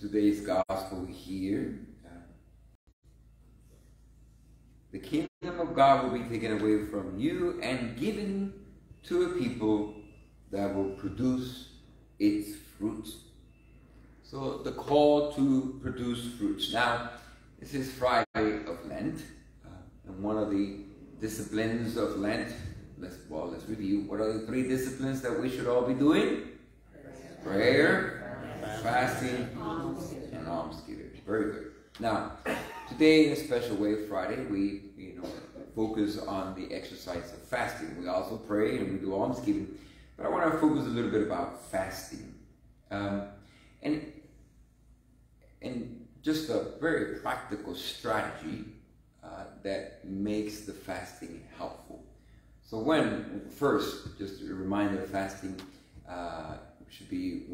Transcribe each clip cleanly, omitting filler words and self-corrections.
today's gospel here. The kingdom of God will be taken away from you and given to a people that will produce its fruits. So the call to produce fruits. Now, this is Friday of Lent, and one of the disciplines of Lent, let's review. What are the 3 disciplines that we should all be doing? Prayer, fasting, and almsgiving. Very good. Now, today in a special way, Friday, we focus on the exercise of fasting. We also pray and we do almsgiving, but I want to focus a little bit about fasting, and just a very practical strategy that makes the fasting helpful. So first, just a reminder, fasting should be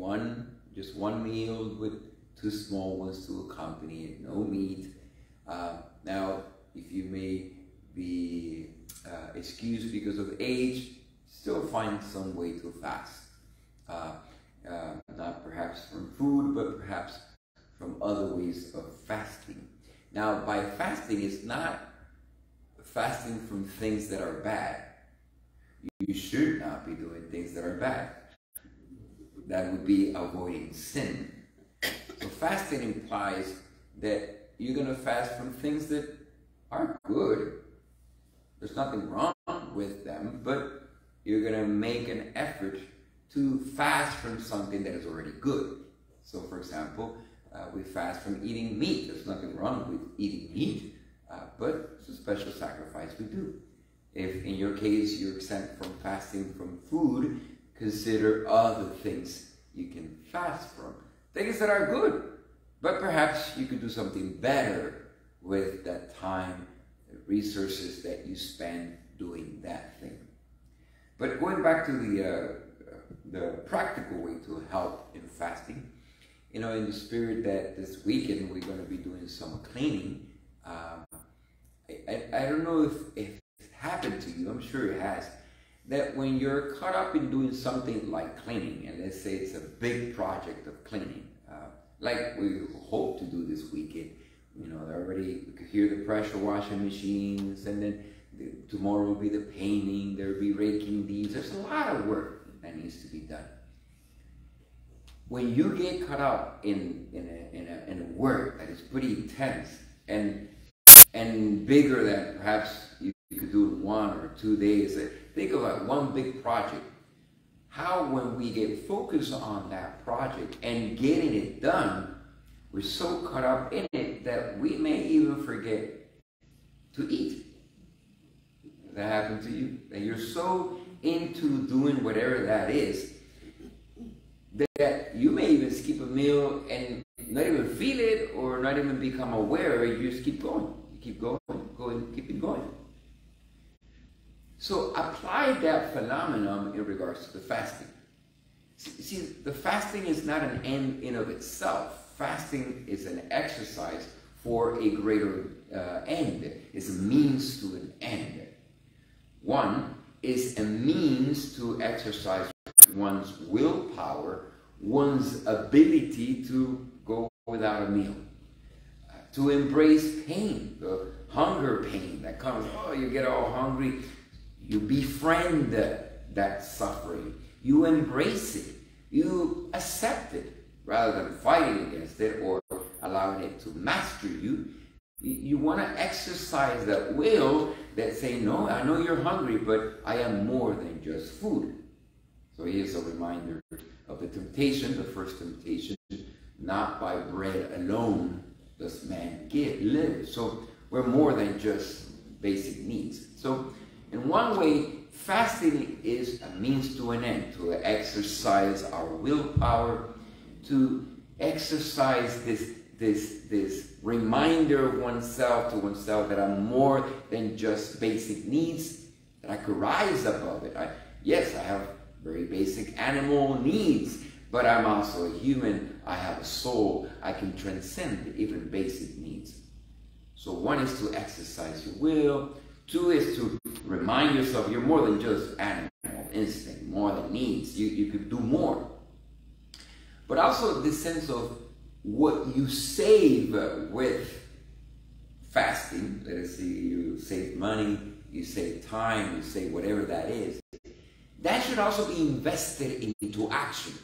just one meal with 2 small ones to accompany it, no meat. Now, if you may be excused because of age, still find some way to fast. Not perhaps from food, but perhaps from other ways of fasting. Now, by fasting, it's not fasting from things that are bad. You should not be doing things that are bad. That would be avoiding sin. So fasting implies that you're going to fast from things that are good. There's nothing wrong with them, but you're going to make an effort to fast from something that is already good. So, for example, we fast from eating meat. There's nothing wrong with eating meat, but it's a special sacrifice we do. If in your case you're exempt from fasting from food, consider other things you can fast from. Things that are good, but perhaps you could do something better with that time, the resources that you spend doing that thing. But going back to the practical way to help in fasting, in the spirit that this weekend we're going to be doing some cleaning. I don't know if it happened to you, I'm sure it has, that when you're caught up in doing something like cleaning, and let's say it's a big project of cleaning, like we hope to do this weekend, already you could hear the pressure washing machines, and then tomorrow will be the painting, there'll be raking leaves. There's a lot of work that needs to be done. When you get caught up in a work that is pretty intense and bigger than perhaps you could do in 1 or 2 days, think about one big project. How when we get focused on that project and getting it done, we're so caught up in it that we may even forget to eat. Does that happen to you? That you're so into doing whatever that is, that you may even skip a meal and not even feel it or not even become aware. You just keep going. You keep going, keep it going. So apply that phenomenon in regards to the fasting. See, the fasting is not an end in of itself. Fasting is an exercise for a greater end. It's a means to an end. One is a means to exercise one's willpower, one's ability to go without a meal, to embrace pain, the hunger pain that comes. Oh, you get all hungry. You befriend that suffering. You embrace it. You accept it rather than fighting against it or allowing it to master you. You want to exercise that will that say, no, I know you're hungry, but I am more than just food. So here's a reminder of the temptation, the first temptation, not by bread alone does man live. So we're more than just basic needs. So in one way, fasting is a means to an end, to exercise our willpower, to exercise this reminder of oneself to oneself that I'm more than just basic needs, that I could rise above it. Yes, I have very basic animal needs, but I'm also a human. I have a soul. I can transcend even basic needs. So 1 is to exercise your will. 2 is to remind yourself you're more than just animal instinct, more than needs. You could do more. But also this sense of what you save with fasting, let us say you save money, you save time, you save whatever that is, that should also be invested into action.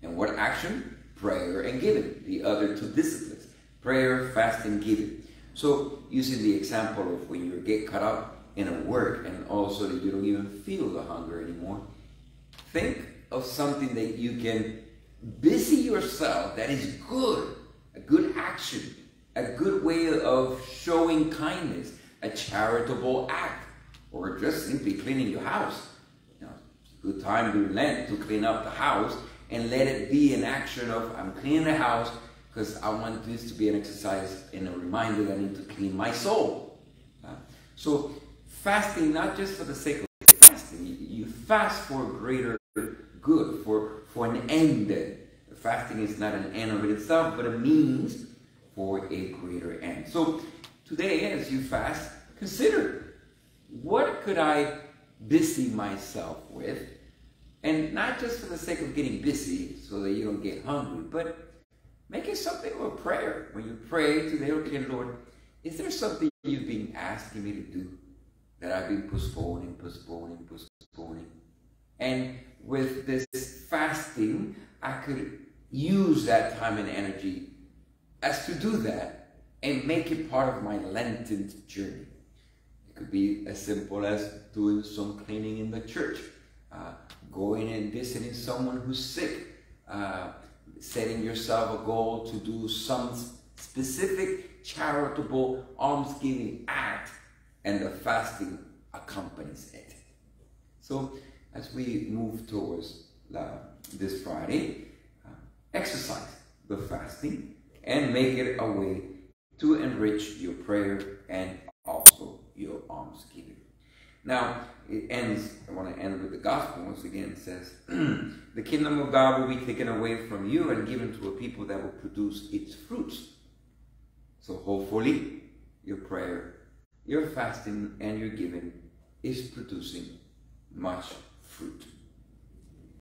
And what action? Prayer and giving, the other two disciplines. Prayer, fasting, giving. So using the example of when you get caught up in a work and also that you don't even feel the hunger anymore, think of something that you can busy yourself that is good, a good action, a good way of showing kindness, a charitable act, or just simply cleaning your house. You know, it's a good time during Lent to clean up the house and let it be an action of, I'm cleaning the house because I want this to be an exercise and a reminder that I need to clean my soul. So fasting, not just for the sake of fasting, you fast for greater good, for an end. Fasting is not an end of it itself, but a means for a greater end. So today, as you fast, consider, what could I busy myself with? And not just for the sake of getting busy so that you don't get hungry, but make it something of a prayer. When you pray today, okay, Lord, is there something you've been asking me to do that I've been postponing? And with this fasting, I could use that time and energy as to do that and make it part of my Lenten journey. It could be as simple as doing some cleaning in the church, going and visiting someone who's sick, setting yourself a goal to do some specific charitable almsgiving act, and the fasting accompanies it. So as we move towards this Friday, exercise the fasting and make it a way to enrich your prayer and also your almsgiving. Now, I want to end with the gospel once again. It says, the kingdom of God will be taken away from you and given to a people that will produce its fruits. So hopefully your prayer, your fasting, and your giving is producing much fruit.